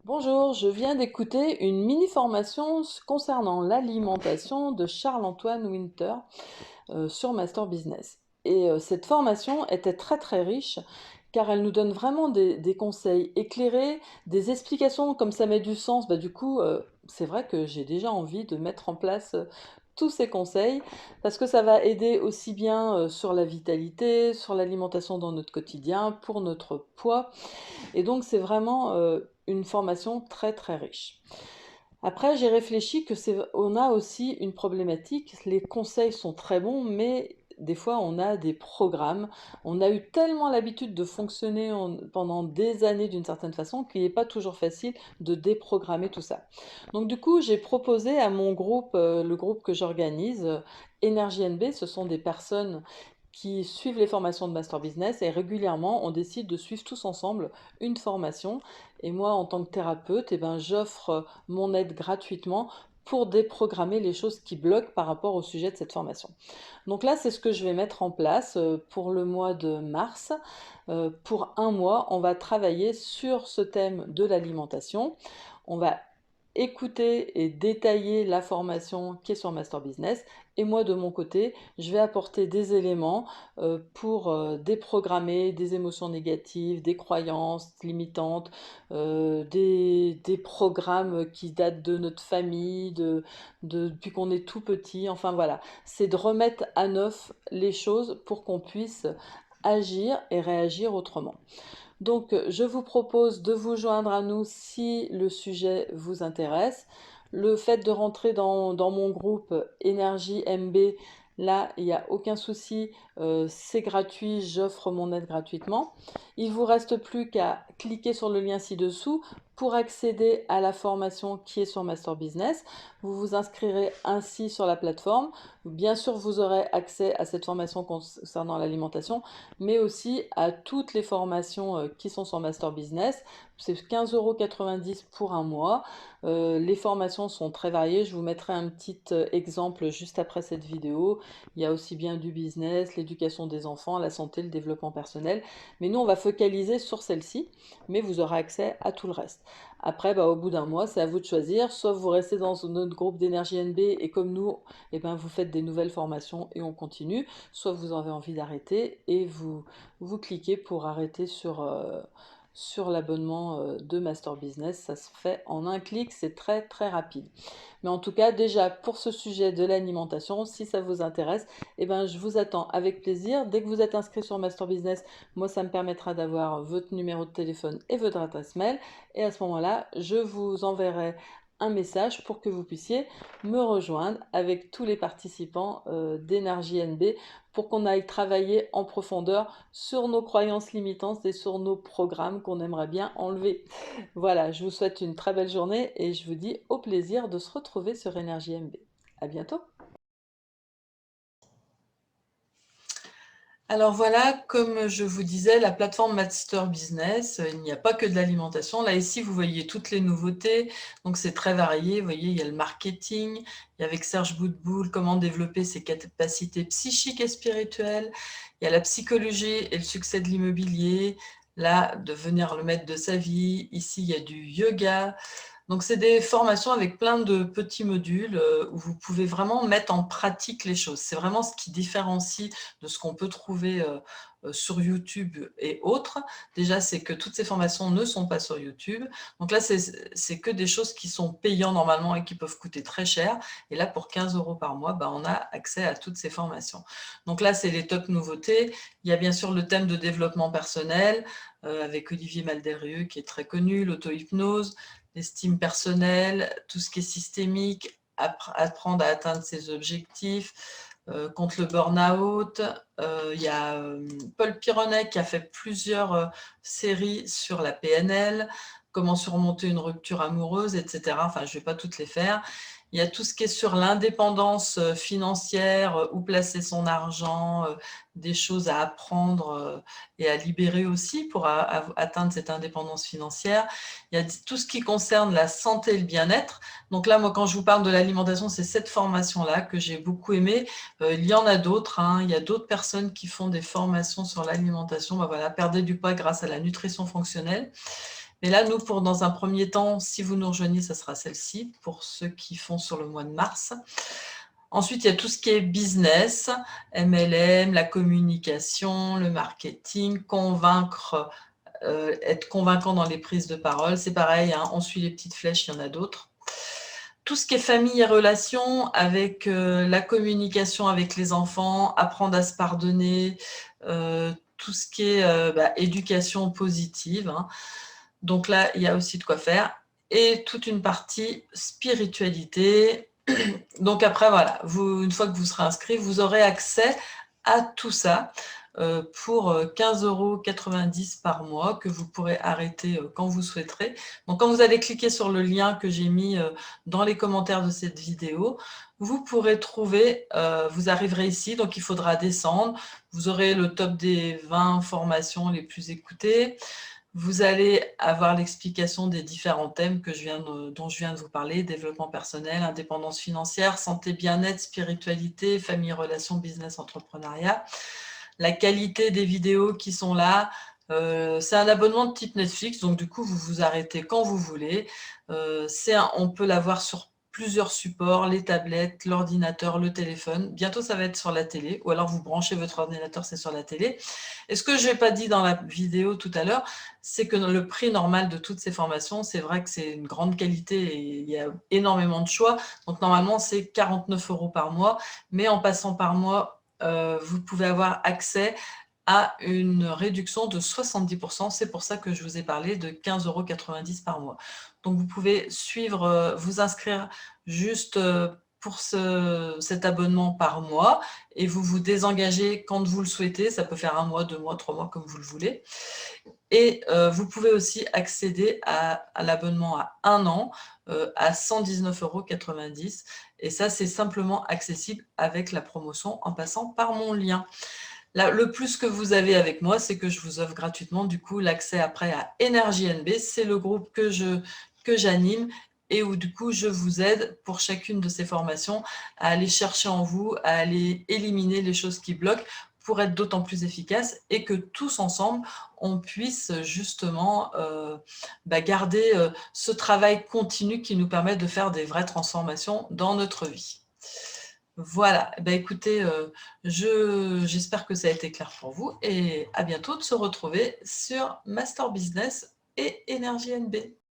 Bonjour, je viens d'écouter une mini-formation concernant l'alimentation de Charles-Antoine Winter sur Master Business. Et cette formation était très très riche car elle nous donne vraiment des conseils éclairés, des explications comme ça met du sens. Du coup, c'est vrai que j'ai déjà envie de mettre en place tous ces conseils parce que ça va aider aussi bien sur la vitalité, sur l'alimentation dans notre quotidien, pour notre poids. Et donc, c'est vraiment une formation très très riche. Après, j'ai réfléchi que on a aussi une problématique. Les conseils sont très bons, mais des fois, on a des programmes. On a eu tellement l'habitude de fonctionner pendant des années d'une certaine façon qu'il n'est pas toujours facile de déprogrammer tout ça. Donc, du coup, j'ai proposé à mon groupe, le groupe que j'organise, Énergie NB, ce sont des personnes qui suivent les formations de Master Business et régulièrement on décide de suivre tous ensemble une formation. Et moi, en tant que thérapeute, j'offre mon aide gratuitement pour déprogrammer les choses qui bloquent par rapport au sujet de cette formation. Donc là, c'est ce que je vais mettre en place pour le mois de mars. Pour un mois, on va travailler sur ce thème de l'alimentation. On va écouter et détailler la formation qui est sur Master Business. Et moi, de mon côté, je vais apporter des éléments pour déprogrammer des émotions négatives, des croyances limitantes, des programmes qui datent de notre famille, depuis qu'on est tout petit. Enfin voilà, c'est de remettre à neuf les choses pour qu'on puisse agir et réagir autrement. Donc, je vous propose de vous joindre à nous si le sujet vous intéresse. Le fait de rentrer dans mon groupe Énergie MB, là, il n'y a aucun souci, c'est gratuit, j'offre mon aide gratuitement. Il ne vous reste plus qu'à cliquer sur le lien ci-dessous pour accéder à la formation qui est sur Master Business. Vous vous inscrirez ainsi sur la plateforme. Bien sûr, vous aurez accès à cette formation concernant l'alimentation, mais aussi à toutes les formations qui sont sur Master Business. C'est 15,90 € pour un mois. Les formations sont très variées. Je vous mettrai un petit exemple juste après cette vidéo. Il y a aussi bien du business, l'éducation des enfants, la santé, le développement personnel. Mais nous, on va focaliser sur celle-ci, mais vous aurez accès à tout le reste. Après, au bout d'un mois, c'est à vous de choisir. Soit vous restez dans notre groupe d'énergie NB et comme nous, vous faites des nouvelles formations et on continue. Soit vous avez envie d'arrêter et vous cliquez pour arrêter sur l'abonnement de Master Business. Ça se fait en un clic, c'est très très rapide. Mais en tout cas, déjà pour ce sujet de l'alimentation, si ça vous intéresse, je vous attends avec plaisir. Dès que vous êtes inscrit sur Master Business, moi, ça me permettra d'avoir votre numéro de téléphone et votre adresse mail. Et à ce moment-là, je vous enverrai un message pour que vous puissiez me rejoindre avec tous les participants d'Énergie NB pour qu'on aille travailler en profondeur sur nos croyances limitantes et sur nos programmes qu'on aimerait bien enlever. Voilà, je vous souhaite une très belle journée et je vous dis au plaisir de se retrouver sur Énergie MB. À bientôt. Alors voilà, comme je vous disais, la plateforme Master Business, il n'y a pas que de l'alimentation. Là, ici, vous voyez toutes les nouveautés. Donc, c'est très varié. Vous voyez, il y a le marketing, il y a avec Serge Boutboul, comment développer ses capacités psychiques et spirituelles. Il y a la psychologie et le succès de l'immobilier. Là, devenir le maître de sa vie. Ici, il y a du yoga. Donc, c'est des formations avec plein de petits modules où vous pouvez vraiment mettre en pratique les choses. C'est vraiment ce qui différencie de ce qu'on peut trouver sur YouTube et autres. Déjà, c'est que toutes ces formations ne sont pas sur YouTube. Donc là, c'est que des choses qui sont payantes normalement et qui peuvent coûter très cher. Et là, pour 15 € par mois, on a accès à toutes ces formations. Donc là, c'est les top nouveautés. Il y a bien sûr le thème de développement personnel avec Olivier Malderrieux qui est très connu, l'auto-hypnose, l'estime personnelle, tout ce qui est systémique, apprendre à atteindre ses objectifs, contre le burn-out. Il y a Paul Pironnet qui a fait plusieurs séries sur la PNL, comment surmonter une rupture amoureuse, etc. Enfin, je ne vais pas toutes les faire. Il y a tout ce qui est sur l'indépendance financière, où placer son argent, des choses à apprendre et à libérer aussi pour atteindre cette indépendance financière. Il y a tout ce qui concerne la santé et le bien-être. Donc là, moi, quand je vous parle de l'alimentation, c'est cette formation-là que j'ai beaucoup aimée. Il y en a d'autres. Il y a d'autres personnes qui font des formations sur l'alimentation. Voilà, perdre du poids grâce à la nutrition fonctionnelle. Mais là, nous, dans un premier temps, si vous nous rejoignez, ça sera celle-ci, pour ceux qui font sur le mois de mars. Ensuite, il y a tout ce qui est business, MLM, la communication, le marketing, convaincre, être convaincant dans les prises de parole. C'est pareil, hein, on suit les petites flèches, il y en a d'autres. Tout ce qui est famille et relations, avec la communication avec les enfants, apprendre à se pardonner, tout ce qui est éducation positive, hein. Donc là, il y a aussi de quoi faire. Et toute une partie spiritualité. Donc après, voilà, une fois que vous serez inscrit, vous aurez accès à tout ça pour 15,90 € par mois que vous pourrez arrêter quand vous souhaiterez. Donc quand vous allez cliquer sur le lien que j'ai mis dans les commentaires de cette vidéo, vous pourrez trouver, vous arriverez ici, donc il faudra descendre. Vous aurez le top des 20 formations les plus écoutées. Vous allez avoir l'explication des différents thèmes dont je viens de vous parler: développement personnel, indépendance financière, santé, bien-être, spiritualité, famille, relations, business, entrepreneuriat. La qualité des vidéos qui sont là, c'est un abonnement de type Netflix, donc du coup, vous vous arrêtez quand vous voulez. On peut l'avoir sur plusieurs supports, les tablettes, l'ordinateur, le téléphone. Bientôt, ça va être sur la télé, ou alors vous branchez votre ordinateur, c'est sur la télé. Et ce que je n'ai pas dit dans la vidéo tout à l'heure, c'est que le prix normal de toutes ces formations, c'est vrai que c'est une grande qualité et il y a énormément de choix. Donc normalement, c'est 49 € par mois, mais en passant par mois, vous pouvez avoir accès à une réduction de 70%. C'est pour ça que je vous ai parlé de 15,90 € par mois. Donc vous pouvez suivre, vous inscrire juste pour cet abonnement par mois et vous vous désengagez quand vous le souhaitez. Ça peut faire 1 mois, 2 mois, 3 mois, comme vous le voulez. Et vous pouvez aussi accéder à l'abonnement à 1 an à 119,90 €. Et ça, c'est simplement accessible avec la promotion en passant par mon lien. Là, le plus que vous avez avec moi, c'est que je vous offre gratuitement du coup l'accès après à Énergie NB. C'est le groupe que j'anime et où du coup je vous aide pour chacune de ces formations à aller chercher en vous, à aller éliminer les choses qui bloquent pour être d'autant plus efficace et que tous ensemble, on puisse justement garder ce travail continu qui nous permet de faire des vraies transformations dans notre vie. Voilà, écoutez, j'espère que ça a été clair pour vous et à bientôt de se retrouver sur Master Business et Énergie NB.